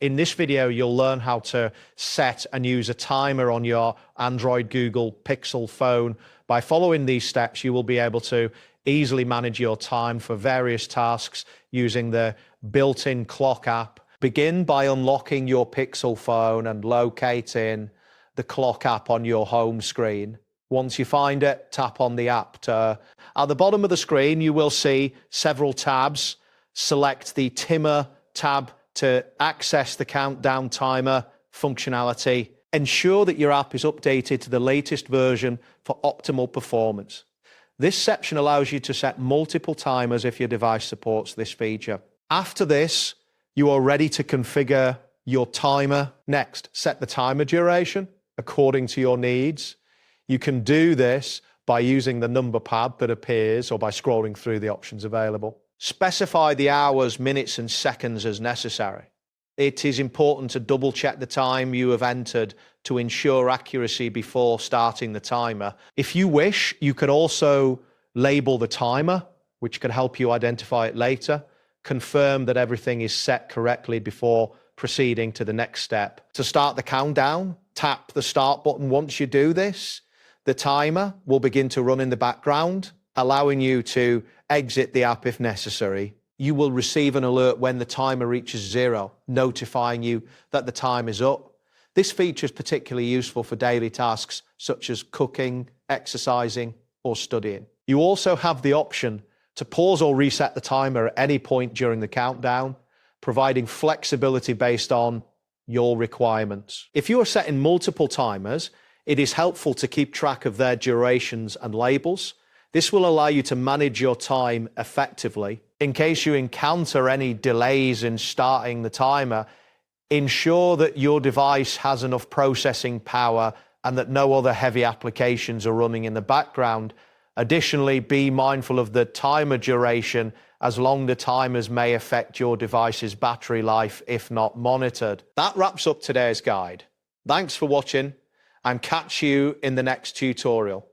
In this video, you'll learn how to set and use a timer on your Android Google Pixel phone. By following these steps, you will be able to easily manage your time for various tasks using the built-in clock app. Begin by unlocking your Pixel phone and locating the clock app on your home screen. Once you find it, tap on the app. At the bottom of the screen, you will see several tabs. Select the Timer tab to access the countdown timer functionality. Ensure that your app is updated to the latest version for optimal performance. This section allows you to set multiple timers if your device supports this feature. After this, you are ready to configure your timer. Next, set the timer duration according to your needs. You can do this by using the number pad that appears or by scrolling through the options available. Specify the hours, minutes, and seconds as necessary. It is important to double check the time you have entered to ensure accuracy before starting the timer. If you wish, you can also label the timer, which can help you identify it later. Confirm that everything is set correctly before proceeding to the next step. To start the countdown, tap the start button. Once you do this, the timer will begin to run in the background, allowing you to exit the app if necessary. You will receive an alert when the timer reaches 0, notifying you that the time is up. This feature is particularly useful for daily tasks such as cooking, exercising, or studying. You also have the option to pause or reset the timer at any point during the countdown, providing flexibility based on your requirements. If you are setting multiple timers, it is helpful to keep track of their durations and labels. This will allow you to manage your time effectively. In case you encounter any delays in starting the timer, ensure that your device has enough processing power and that no other heavy applications are running in the background. Additionally, be mindful of the timer duration, as longer timers may affect your device's battery life if not monitored. That wraps up today's guide. Thanks for watching, and catch you in the next tutorial.